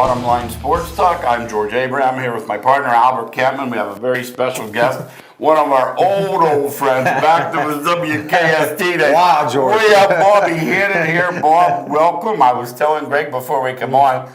Bottom Line Sports Talk. I'm George Abraham here with my partner Albert Campman. We have a very special guest, one of our old friends back to the WKST days. Wow, George. We have Bobby Hannon here. Bob, welcome. I was telling Greg before we come on,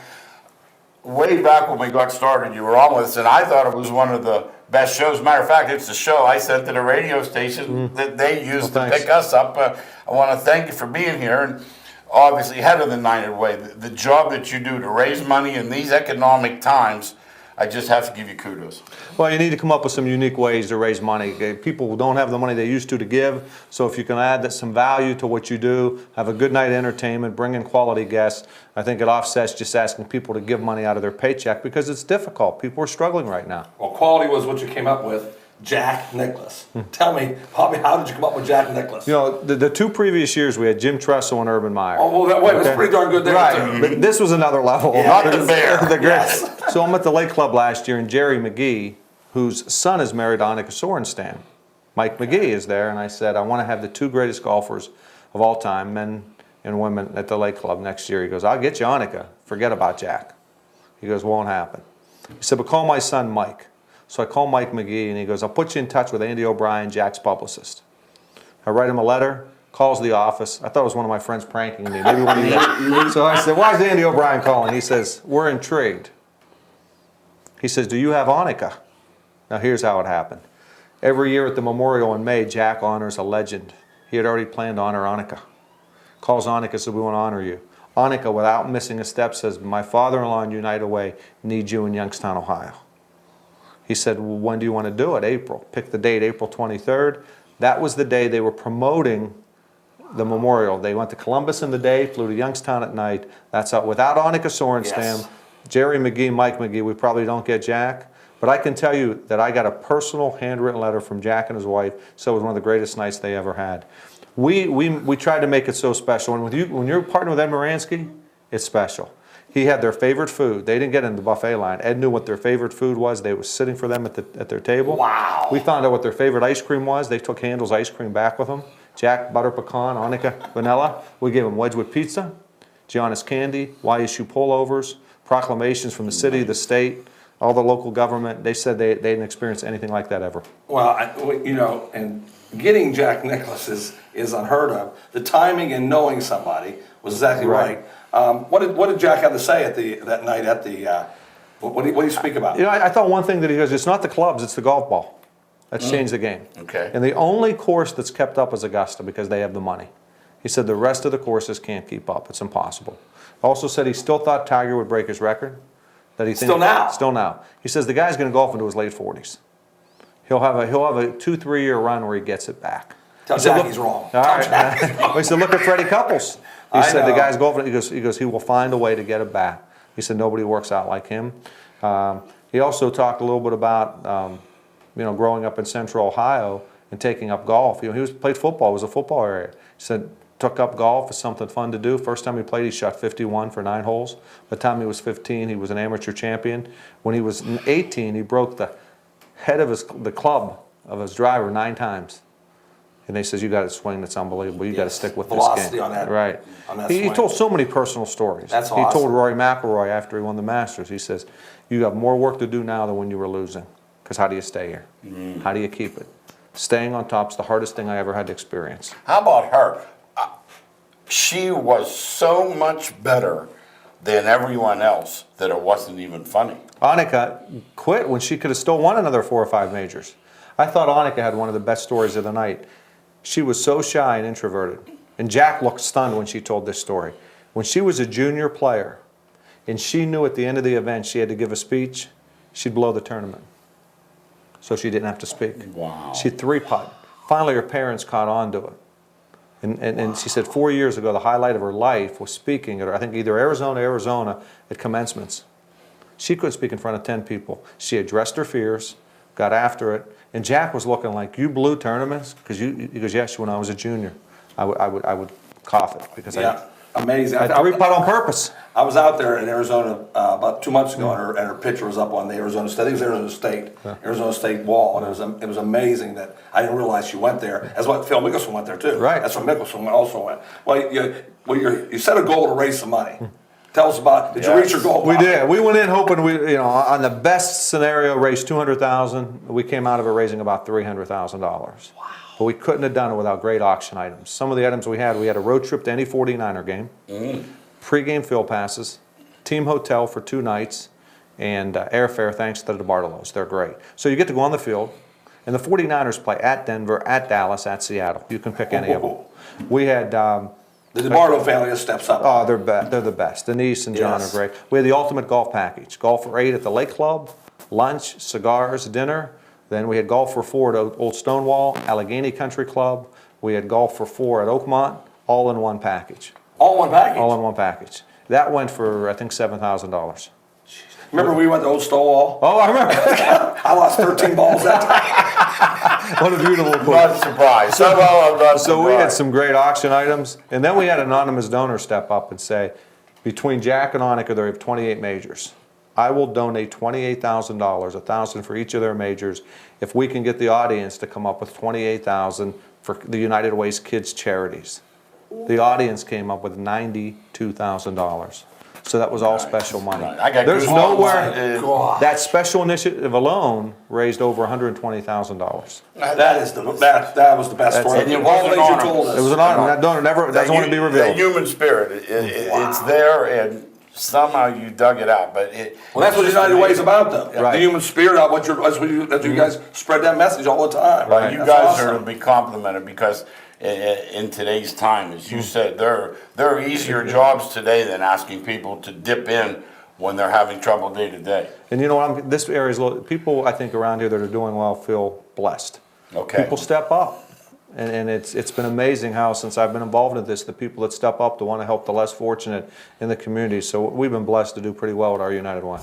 way back when we got started, you were on with us, and I thought it was one of the best shows. Matter of fact, it's the show I sent to the radio station that they used to pick us up. I want to thank you for being here. And obviously, head of the United Way, the job that you do to raise money in these economic times, I just have to give you kudos. Well, you need to come up with some unique ways to raise money. People don't have the money they used to give, so if you can add some value to what you do, have a good night of entertainment, bring in quality guests, I think it offsets just asking people to give money out of their paycheck because it's difficult. People are struggling right now. Well, quality was what you came up with. Jack Nicklaus. Tell me, Bobby, how did you come up with Jack Nicklaus? You know, the two previous years we had Jim Tressel and Urban Meyer. Oh, well, wait, that's pretty darn good there, right. too. But this was another level. Yeah, not the bear. Yes. So I'm at the Lake Club last year, and Jerry McGee, whose son is married to Annika Sorenstam, Mike McGee is there, and I said, I want to have the two greatest golfers of all time, men and women, at the Lake Club next year. He goes, I'll get you Annika. Forget about Jack. He goes, won't happen. He said, but call my son Mike. So I call Mike McGee, and he goes, I'll put you in touch with Andy O'Brien, Jack's publicist. I write him a letter, calls the office. I thought it was one of my friends pranking me. Maybe one of you. So I said, why is Andy O'Brien calling? He says, we're intrigued. He says, do you have Annika? Now here's how it happened. Every year at the memorial in May, Jack honors a legend. He had already planned to honor Annika. Calls Annika, said, we want to honor you. Annika, without missing a step, says, my father-in-law and United Way need you in Youngstown, Ohio. He said, well, when do you want to do it? April. Pick the date, April 23rd. That was the day they were promoting the memorial. They went to Columbus in the day, flew to Youngstown at night. That's how, without Annika Sorenstam, Jerry McGee, Mike McGee, we probably don't get Jack. But I can tell you that I got a personal handwritten letter from Jack and his wife, so it was one of the greatest nights they ever had. We tried to make it so special. And when you're partnered with Ed Moransky, it's special. He had their favorite food. They didn't get in the buffet line. Ed knew what their favorite food was. They were sitting for them at their table. Wow. We found out what their favorite ice cream was. They took Handel's ice cream back with them. Jack, butter pecan, Annika, vanilla. We gave them Wedgwood pizza, Giannis candy, YSU pullovers, proclamations from the city, the state, all the local government. They said they didn't experience anything like that ever. Well, you know, and getting Jack Nicklaus is unheard of. The timing and knowing somebody was exactly right. What did Jack have to say that night at the? What do you speak about? You know, I thought one thing that he goes, it's not the clubs, it's the golf ball. That's changed the game. Okay. And the only course that's kept up is Augusta because they have the money. He said the rest of the courses can't keep up. It's impossible. Also said he still thought Tiger would break his record. That he Still now? Still now. He says the guy's going to golf into his late 40s. He'll have a 2-3 year run where he gets it back. Tell Jack he's wrong. All right. Well, he said, look at Freddie Couples. He said the guy's golfing. He goes, he will find a way to get it back. He said nobody works out like him. He also talked a little bit about growing up in Central Ohio and taking up golf. You know, he played football. It was a football area. He said took up golf as something fun to do. First time he played, he shot 51 for 9 holes. By the time he was 15, he was an amateur champion. When he was 18, he broke the head of the club of his driver 9 times. And they says, you got to swing that's unbelievable. You got to stick with Velocity this game. on that. Right. On that He told so many personal stories. That's He awesome. told Rory McIlroy after he won the Masters, he says, you have more work to do now than when you were losing. Because how do you stay here? How do you keep it? Staying on top is the hardest thing I ever had to experience. How about her? She was so much better than everyone else that it wasn't even funny. Annika quit when she could have still won another 4 or 5 majors. I thought Annika had one of the best stories of the night. She was so shy and introverted. And Jack looked stunned when she told this story. When she was a junior player and she knew at the end of the event she had to give a speech, she'd blow the tournament. So she didn't have to speak. Wow. She'd 3-putt. Finally, her parents caught on to it. And she said 4 years ago, the highlight of her life was speaking at, I think, either Arizona at commencements. She couldn't speak in front of 10 people. She addressed her fears, got after it, and Jack was looking like, you blew tournaments? Because he goes, yes, when I was a junior, I would cough it. Because amazing. I 3-putt on purpose. I was out there in Arizona about 2 months ago, and her picture was up on the Arizona State. I think it was Arizona State wall, and it was amazing that I didn't realize she went there. That's what Phil Mickelson went there too. Right. That's where Mickelson also went. Well, you set a goal to raise some money. Tell us about, did you reach your goal? We did. We went in hoping on the best scenario, raised $200,000. We came out of it raising about $300,000. Wow. But we couldn't have done it without great auction items. Some of the items we had a road trip to any 49er game, pre-game field passes, team hotel for 2 nights, and airfare thanks to the DeBartolos. They're great. So you get to go on the field, and the 49ers play at Denver, at Dallas, at Seattle. You can pick any of them. We had... the DeBartolo family just steps up. Oh, they're the best. Denise and John are great. We had the ultimate golf package. Golf for 8 at the Lake Club, lunch, cigars, dinner. Then we had golf for 4 at Old Stonewall, Allegheny Country Club. We had golf for 4 at Oakmont, all in one package. All one package? All in one package. That went for, I think, $7,000. Remember we went to Old Stonewall? Oh, I remember. I lost 13 balls that time. What a beautiful I'm place. not surprised. So we had some great auction items, and then we had anonymous donors step up and say, between Jack and Annika, they have 28 majors. I will donate $28,000, $1,000 for each of their majors, if we can get the audience to come up with $28,000 for the United Way's kids charities. The audience came up with $92,000. So that was all special money. I got There's goosebumps. nowhere, that special initiative alone raised over $120,000. That was the best story. And it All was an things you honor. told us. It was an honor. That donor never doesn't want to be The revealed. human spirit, it's there, and somehow you dug it out. But Well, that's what United Way is about, though. Right. The human spirit, that's you guys spread that message all the time. Right. You That's guys awesome. are to be complimented because in today's time, as you said, there are easier jobs today than asking people to dip in when they're having trouble day to day. And you know what? This area is people I think around here that are doing well feel blessed. Okay. People step up. And it's been amazing how, since I've been involved in this, the people that step up to want to help the less fortunate in the community. So we've been blessed to do pretty well at our United Way.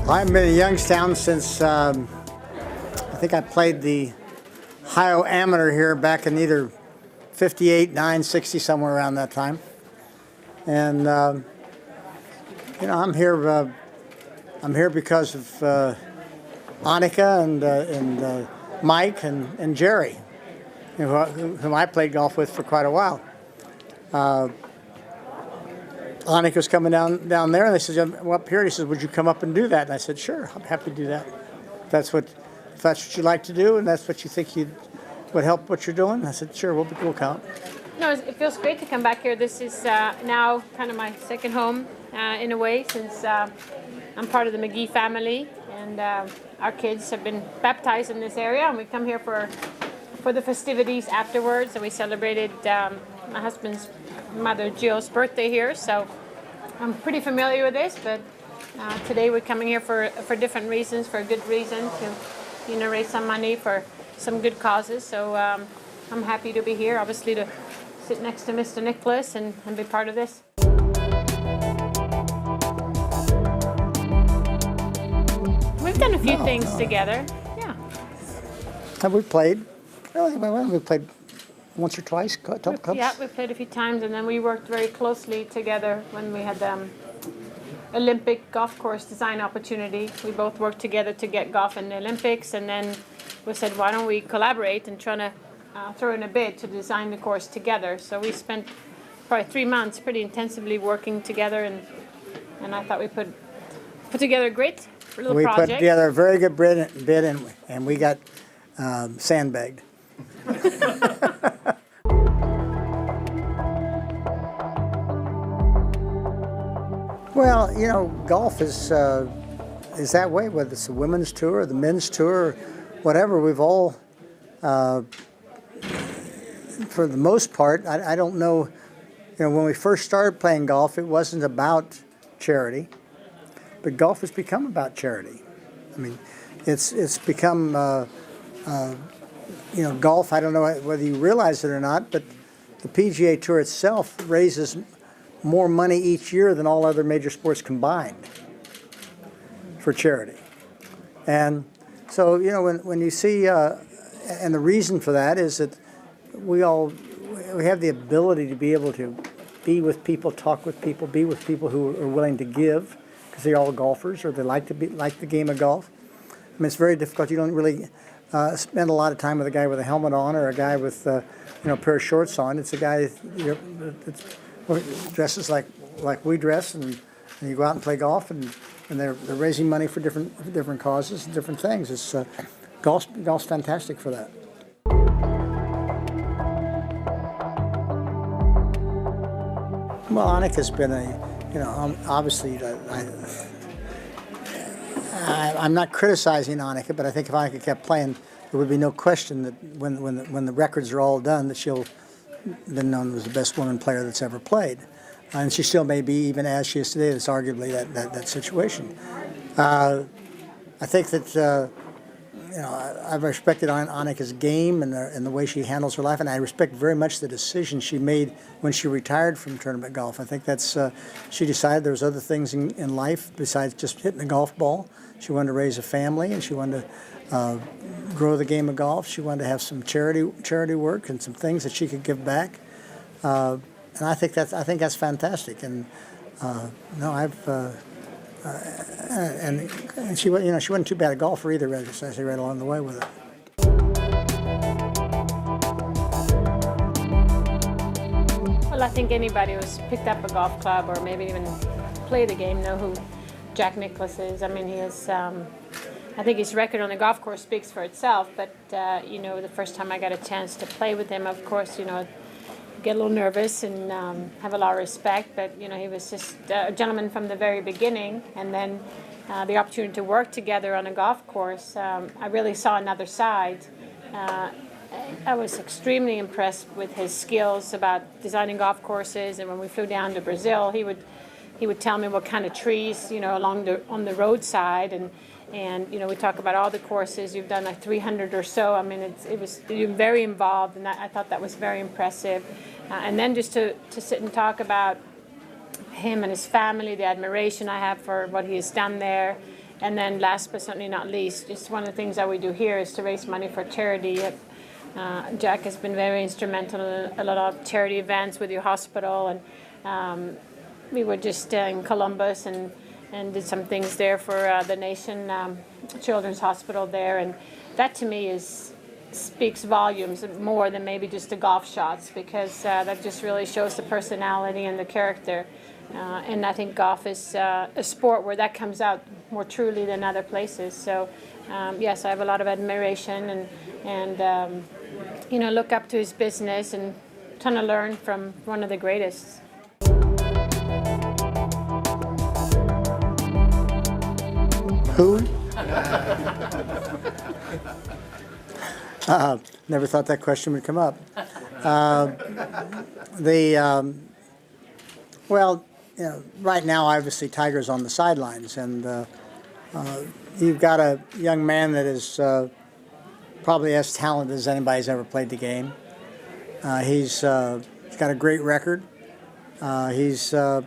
I've been in Youngstown since I think I played the Ohio Amateur here back in either 58, 9, 60, somewhere around that time. And I'm here because of Annika and Mike and Jerry, whom I played golf with for quite a while. Annika was coming down there, and they said, "I'm up here." He said, "Would you come up and do that?" And I said, "Sure, I'm happy to do that. If that's what you like to do, and that's what you think would help what you're doing." I said, "Sure, we'll come." No, it feels great to come back here. This is now kind of my second home in a way, since I'm part of the McGee family, and our kids have been baptized in this area, and we come here for the festivities afterwards. And we celebrated my husband's mother Jill's birthday here, so I'm pretty familiar with this. But today we're coming here for different reasons, for a good reason, to raise some money for some good causes. So I'm happy to be here, obviously, to sit next to Mr. Nicklaus and be part of this. We've done a few things together. Yeah. Have we played? Really? We played once or twice, couple cups? Yeah, we played a few times, and then we worked very closely together when we had Olympic golf course design opportunity. We both worked together to get golf in the Olympics, and then we said, why don't we collaborate and try to throw in a bid to design the course together. So we spent probably 3 months pretty intensively working together, and I thought we put together a great little project. We put together a very good bid, and we got sandbagged. Well, golf is that way, whether it's the women's tour or the men's tour, or whatever. We've all, for the most part, I don't know, when we first started playing golf, it wasn't about charity, but golf has become about charity. I mean, it's become, golf, I don't know whether you realize it or not, but the PGA Tour itself raises more money each year than all other major sports combined for charity. And so, when you see, and the reason for that is that we have the ability to be able to be with people, talk with people, be with people who are willing to give, because they're all golfers or they like the game of golf. I mean, it's very difficult. You don't really spend a lot of time with a guy with a helmet on or a guy with a pair of shorts on. It's a guy that dresses like we dress, and you go out and play golf, and they're raising money for different causes and different things. It's golf's fantastic for that. Well, Annika's been obviously, I'm not criticizing Annika, but I think if Annika kept playing, there would be no question that when the records are all done, that she'll been known as the best woman player that's ever played. And she still may be, even as she is today. That's arguably that situation. I think that I've respected Annika's game and the way she handles her life, and I respect very much the decision she made when she retired from tournament golf. I think that's she decided there was other things in life besides just hitting the golf ball. She wanted to raise a family, and she wanted to grow the game of golf. She wanted to have some charity work and some things that she could give back. And I think that's fantastic. And and she wasn't too bad a golfer either, as I say, right along the way with it. Well, I think anybody who's picked up a golf club or maybe even played the game know who Jack Nicklaus is. I mean, he is. I think his record on the golf course speaks for itself. But the first time I got a chance to play with him, of course, get a little nervous and have a lot of respect. But he was just a gentleman from the very beginning, and then the opportunity to work together on a golf course, I really saw another side. I was extremely impressed with his skills about designing golf courses, and when we flew down to Brazil, he would tell me what kind of trees, on the roadside, and we talk about all the courses. You've done like 300 or so. I mean, you're very involved, and I thought that was very impressive. And then just to sit and talk about him and his family, the admiration I have for what he has done there. And then last but certainly not least, just one of the things that we do here is to raise money for charity. Jack has been very instrumental in a lot of charity events with your hospital, and we were just in Columbus and did some things there for the Nation Children's Hospital there, and that to me speaks volumes more than maybe just the golf shots, because that just really shows the personality and the character. And I think golf is a sport where that comes out more truly than other places. So yes, I have a lot of admiration and look up to his business and trying to learn from one of the greatest. Who? Never thought that question would come up. Right now, obviously, Tiger's on the sidelines, and you've got a young man that is probably as talented as anybody's ever played the game. He's got a great record. He's had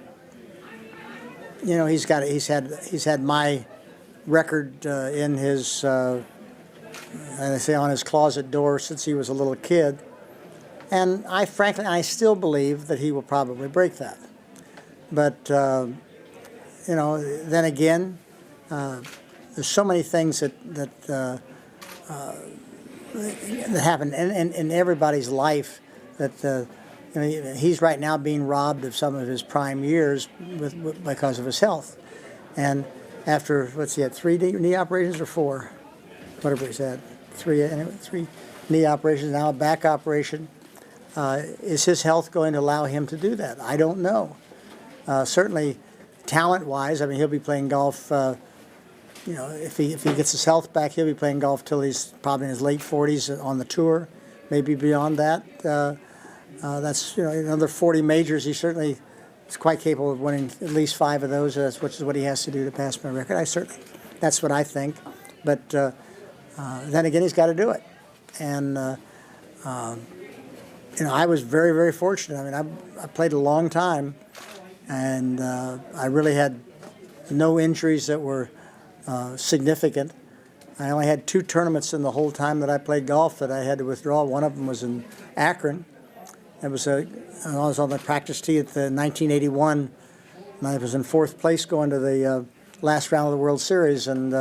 my record in his, on his closet door since he was a little kid, and I still believe that he will probably break that. But then again, there's so many things that happen in everybody's life that he's right now being robbed of some of his prime years because of his health. And after, what's he had, 3 knee operations or 4? Whatever he's had. 3 knee operations, now a back operation. Is his health going to allow him to do that? I don't know. Certainly, talent-wise, I mean, he'll be playing golf. If he gets his health back, he'll be playing golf till he's probably in his late 40s on the tour, maybe beyond that. That's another 40 majors. He certainly is quite capable of winning at least 5 of those, which is what he has to do to pass my record. That's what I think. But then again, he's got to do it. And I was very, very fortunate. I mean, I played a long time, and I really had no injuries that were significant. I only had 2 tournaments in the whole time that I played golf that I had to withdraw. One of them was in Akron. I was on the practice tee at the 1981, and I was in 4th place going to the last round of the World Series, and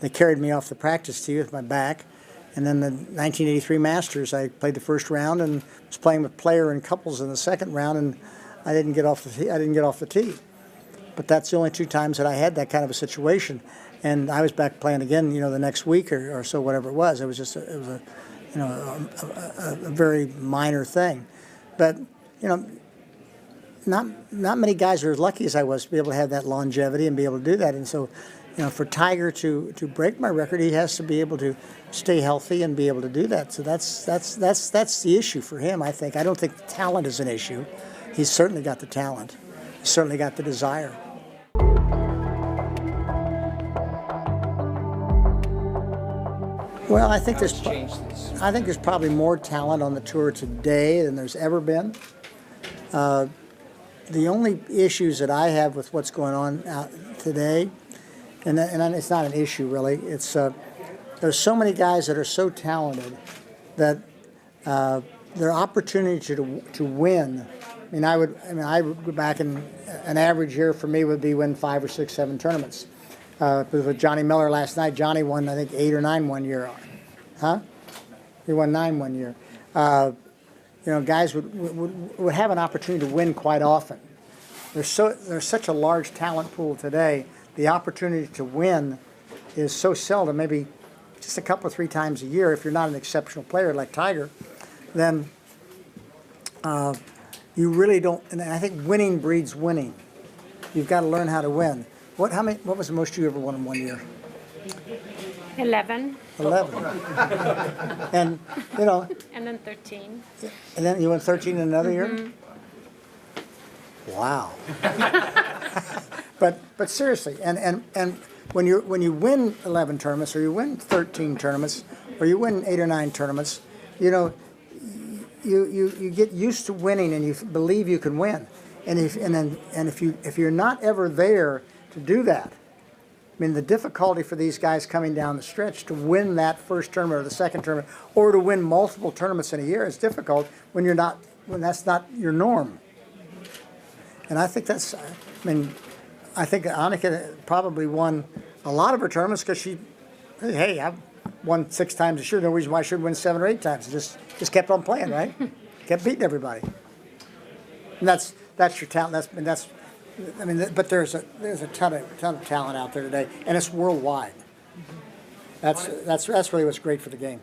they carried me off the practice tee with my back. And then the 1983 Masters, I played the first round and was playing with player and couples in the second round, and I didn't get off the tee. But that's the only 2 times that I had that kind of a situation. And I was back playing again, the next week or so, whatever it was. It was just a very minor thing. But, not many guys are as lucky as I was to be able to have that longevity and be able to do that. And so, for Tiger to break my record, he has to be able to stay healthy and be able to do that. So that's the issue for him, I think. I don't think the talent is an issue. He's certainly got the talent. He's certainly got the desire. Well, I think there's probably more talent on the tour today than there's ever been. The only issues that I have with what's going on out today, and it's not an issue really, it's there's so many guys that are so talented that their opportunity to win. I would go back, and an average year for me would be win 5 or 6, 7 tournaments. With Johnny Miller last night, Johnny won I think 8 or 9 one year. Huh? He won 9 one year. Guys would have an opportunity to win quite often. There's such a large talent pool today. The opportunity to win is so seldom, maybe just a couple or 3 times a year. If you're not an exceptional player like Tiger, then you really don't. And I think winning breeds winning. You've got to learn how to win. What was the most you ever won in one year? 11. 11. And And then 13. And then you won 13 in another year? Wow. But seriously, and when you win 11 tournaments, or you win 13 tournaments, or you win 8 or 9 tournaments, you get used to winning, and you believe you can win. And if you're not ever there to do that, the difficulty for these guys coming down the stretch to win that first tournament or the second tournament, or to win multiple tournaments in a year, is difficult when that's not your norm. And I think I think Annika probably won a lot of her tournaments because hey, I've won 6 times this year. No reason why I should win 7 or 8 times. Just kept on playing, right? Kept beating everybody. And that's your talent. But there's a ton of talent out there today, and it's worldwide. That's really what's great for the game.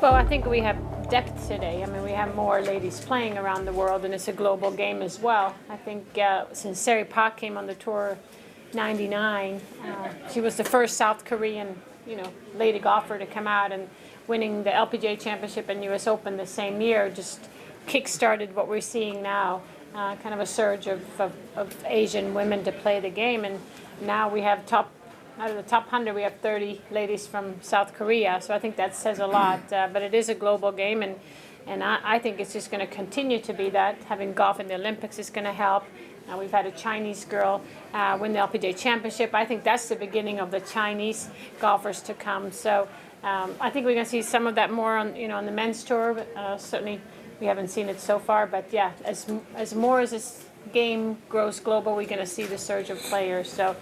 Well, I think we have depth today. We have more ladies playing around the world, and it's a global game as well. I think since Sari Pak came on the tour '99, she was the first South Korean, lady golfer to come out, and winning the LPGA Championship and US Open the same year just kick-started what we're seeing now, kind of a surge of Asian women to play the game. And now we have out of the top 100, we have 30 ladies from South Korea. So I think that says a lot. But it is a global game, and I think it's just going to continue to be that. Having golf in the Olympics is going to help. We've had a Chinese girl win the LPGA Championship. I think that's the beginning of the Chinese golfers to come. So I think we're going to see some of that more on the men's tour. But, certainly, we haven't seen it so far. But yeah, as more as this game grows global, we're going to see the surge of players. So,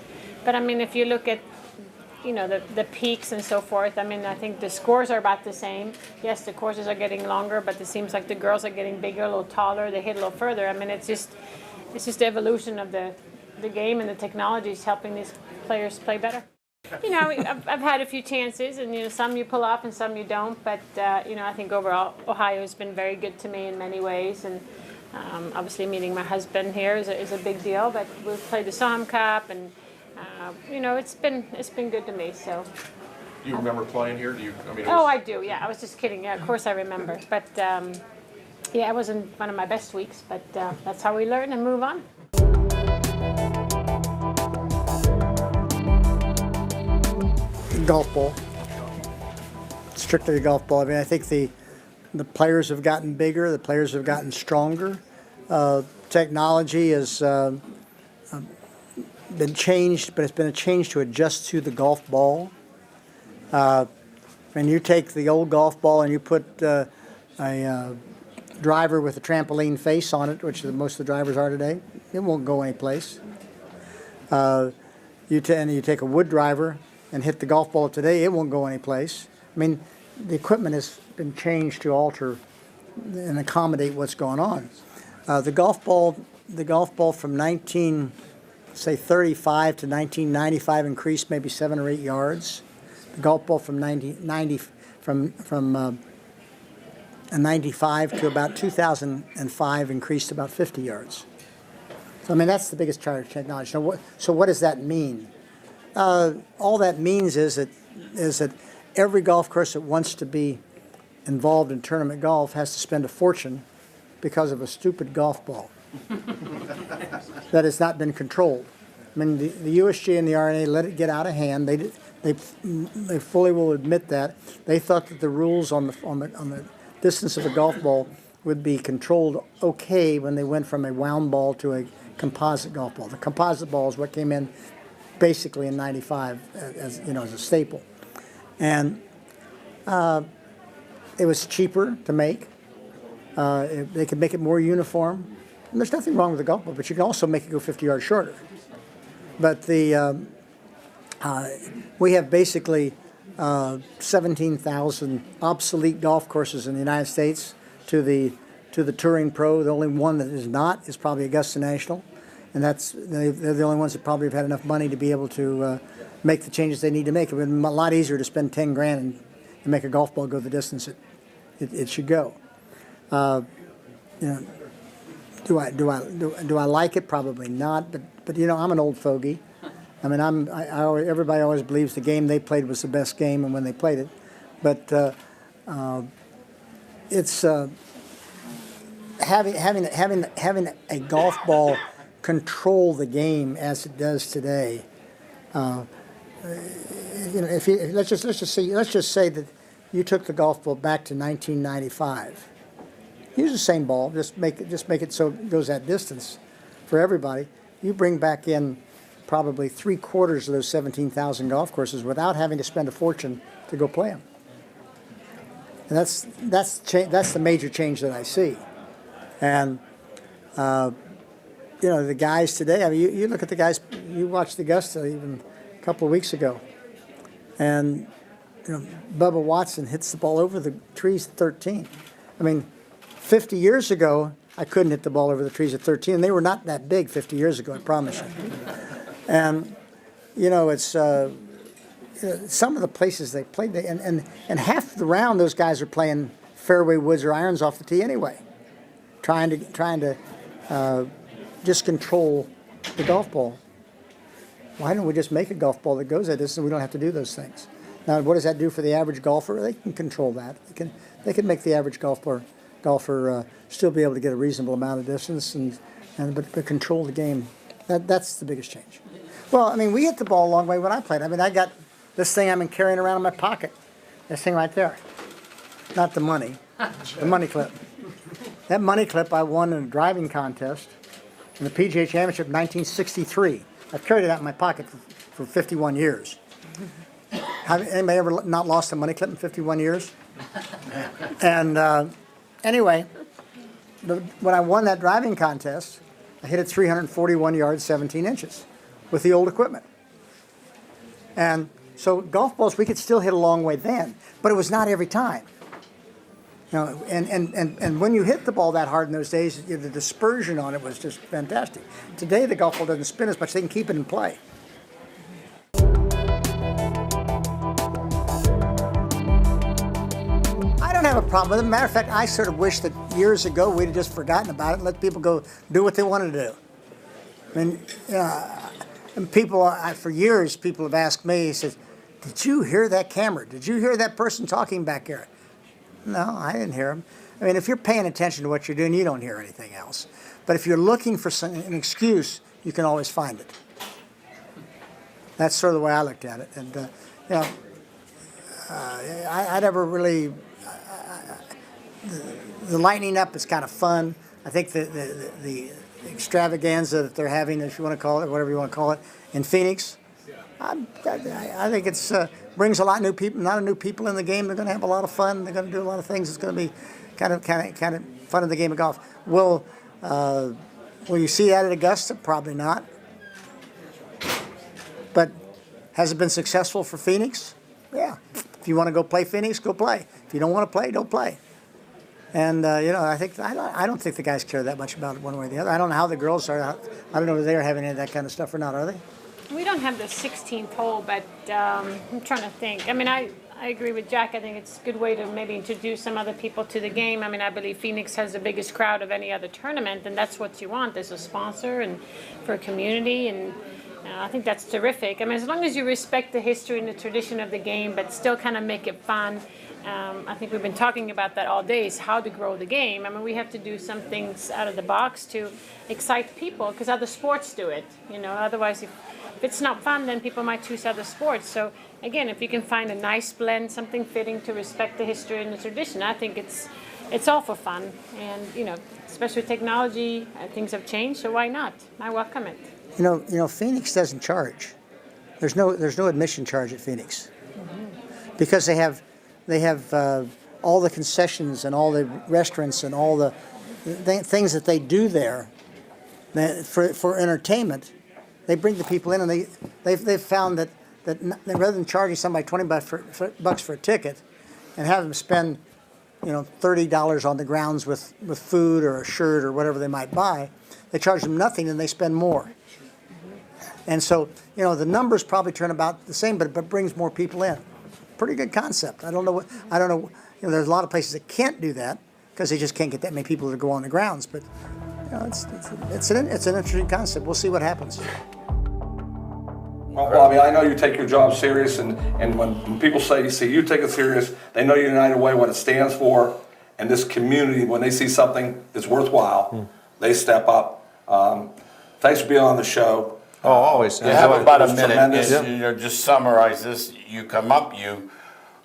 but if you look at the peaks and so forth, I think the scores are about the same. Yes, the courses are getting longer, but it seems like the girls are getting bigger, a little taller, they hit a little further. It's just the evolution of the game, and the technology is helping these players play better. I've had a few chances, and some you pull off and some you don't. But I think overall Ohio has been very good to me in many ways, and obviously meeting my husband here is a big deal. But we've played the Soham Cup, and it's been good to me. So. Do you remember playing here? Do you? I do. Yeah, I was just kidding. Yeah, of course I remember. But yeah, it wasn't one of my best weeks. But that's how we learn and move on. Golf ball. Strictly the golf ball. I think the players have gotten bigger. The players have gotten stronger. Technology has been changed, but it's been a change to adjust to the golf ball. And you take the old golf ball and you put a driver with a trampoline face on it, which most of the drivers are today, it won't go anyplace. you take a wood driver and hit the golf ball today, it won't go anyplace. I mean, the equipment has been changed to alter and accommodate what's going on. The golf ball from 1935 to 1995 increased maybe 7 or 8 yards. The golf ball from 95 to about 2005 increased about 50 yards. So I mean, that's the biggest charge of technology. So what does that mean? All that means is that every golf course that wants to be involved in tournament golf has to spend a fortune because of a stupid golf ball that has not been controlled. I mean, the USG and the R&A let it get out of hand. They fully will admit that. They thought that the rules on the distance of a golf ball would be controlled okay when they went from a wound ball to a composite golf ball. The composite ball is what came in basically in '95 as a staple, and it was cheaper to make. They could make it more uniform. And there's nothing wrong with the golf ball, but you can also make it go 50 yards shorter. But we have basically 17,000 obsolete golf courses in the United States to the Touring Pro. The only one that is not is probably Augusta National, and they're the only ones that probably have had enough money to be able to make the changes they need to make. It would be a lot easier to spend 10 grand and make a golf ball go the distance it should go. Do I like it? Probably not. But I'm an old fogey. I mean, everybody always believes the game they played was the best game, and when they played it, but it's having a golf ball control the game as it does today. Let's just say that you took the golf ball back to 1995. Use the same ball, just make it so it goes that distance for everybody. You bring back in probably 3/4 of those 17,000 golf courses without having to spend a fortune to go play them. And that's the major change that I see. And the guys today. I mean, you look at the guys. You watched Augusta even a couple of weeks ago, and Bubba Watson hits the ball over the trees at 13. I mean, 50 years ago, I couldn't hit the ball over the trees at 13. And they were not that big 50 years ago, I promise you. And, it's some of the places they played, and half the round those guys are playing fairway woods or irons off the tee anyway, trying to just control the golf ball. Why don't we just make a golf ball that goes that distance and we don't have to do those things? Now, what does that do for the average golfer? They can control that. They can make the average golfer still be able to get a reasonable amount of distance but control the game. That's the biggest change. Well, I mean, we hit the ball a long way when I played. I mean, I got this thing I've been carrying around in my pocket. This thing right there. Not the money. The money clip. That money clip I won in a driving contest in the PGA Championship in 1963. I've carried it out in my pocket for 51 years. Have anybody ever not lost a money clip in 51 years? And anyway, when I won that driving contest, I hit it 341 yards, 17 inches with the old equipment. And so golf balls, we could still hit a long way then, but it was not every time. And when you hit the ball that hard in those days, the dispersion on it was just fantastic. Today, the golf ball doesn't spin as much. They can keep it in play. I don't have a problem with it. Matter of fact, I sort of wish that years ago we'd have just forgotten about it and let people go do what they wanted to do. I mean, and people, for years, people have asked me, he says, "Did you hear that camera? Did you hear that person talking back there?" No, I didn't hear him. I mean, if you're paying attention to what you're doing, you don't hear anything else. But if you're looking for an excuse, you can always find it. That's sort of the way I looked at it. And, I never really... the lighting up is kind of fun. I think the extravaganza that they're having, if you want to call it, whatever you want to call it, in Phoenix, I think it's brings a lot of new people in the game. They're going to have a lot of fun. They're going to do a lot of things. It's going to be kind of fun in the game of golf. Will you see that at Augusta? Probably not. But has it been successful for Phoenix? Yeah. If you want to go play Phoenix, go play. If you don't want to play, don't play. And I don't think the guys care that much about it one way or the other. I don't know how the girls are. I don't know if they're having any of that kind of stuff or not. Are they? We don't have the 16th hole, but I'm trying to think. I mean, I agree with Jack. I think it's a good way to maybe introduce some other people to the game. I mean, I believe Phoenix has the biggest crowd of any other tournament, and that's what you want as a sponsor and for a community. And I think that's terrific. I mean, as long as you respect the history and the tradition of the game, but still kind of make it fun. I think we've been talking about that all day, is how to grow the game. I mean, we have to do some things out of the box to excite people, because other sports do it. Otherwise, if it's not fun, then people might choose other sports. So again, if you can find a nice blend, something fitting to respect the history and the tradition, I think it's all for fun. And especially with technology, things have changed, so why not? I welcome it. Phoenix doesn't charge. There's no admission charge at Phoenix, because they have all the concessions and all the restaurants and all the things that they do there for entertainment. They bring the people in, and they've found that rather than charging somebody $20 for a ticket and have them spend $30 on the grounds with food or a shirt or whatever they might buy, they charge them nothing and they spend more. And so the numbers probably turn about the same, but it brings more people in. Pretty good concept. I don't know. There's a lot of places that can't do that because they just can't get that many people to go on the grounds. But it's an interesting concept. We'll see what happens. Well, Bobby, I know you take your job serious, and when people see you take it serious, they know United Way, what it stands for, and this community, when they see something that's worthwhile, they step up. Thanks for being on the show. Oh, always. You have about a tremendous. minute. Just summarize this. You come up, you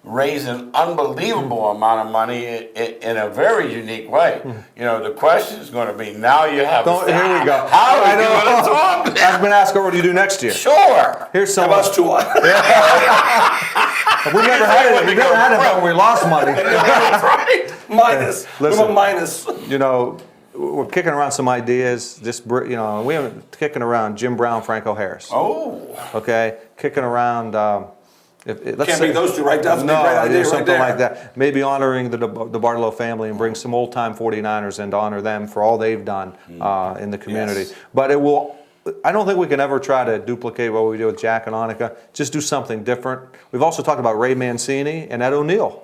raise an unbelievable amount of money in a very unique way. The question is going to be, now you have. Here we go. How are you going to talk? I've been asking, what do you do next year? Sure. Here's some. Us two. We never had it. We never had it when we lost money. That's right. Minus. Listen. Minus. We're kicking around some ideas. We haven't kicking around Jim Brown, Franco Harris. Oh. Okay, kicking around. Let's Can't be those two, right? Definitely a great idea something right there. like that. Maybe honoring the Bartolo family and bring some old-time 49ers in to honor them for all they've done in the community. Yes. But it will. I don't think we can ever try to duplicate what we do with Jack and Annika. Just do something different. We've also talked about Ray Mancini and Ed O'Neill.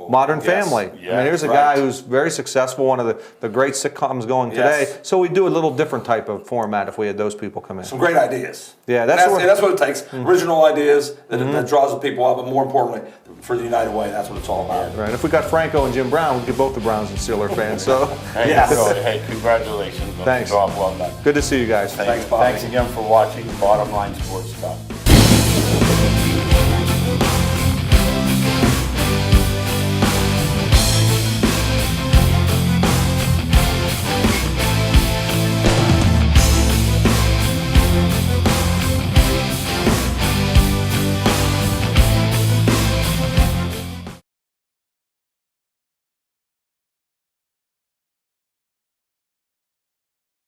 Modern Family. I mean, here's a guy who's very successful, one of the great sitcoms going today. Yes. So we do a little different type of format if we had those people come in. Some great ideas. Yeah, that's what it takes. Original ideas that draws the people out, but more importantly, for the United Way, that's what it's all about. Right. If we got Franco and Jim Brown, we'd get both the Browns and Steelers fans. So Hey, congratulations. Thanks. Job well done. Good to see you guys. Thanks, Bobby. Thanks again for watching Bottom Line Sports Talk.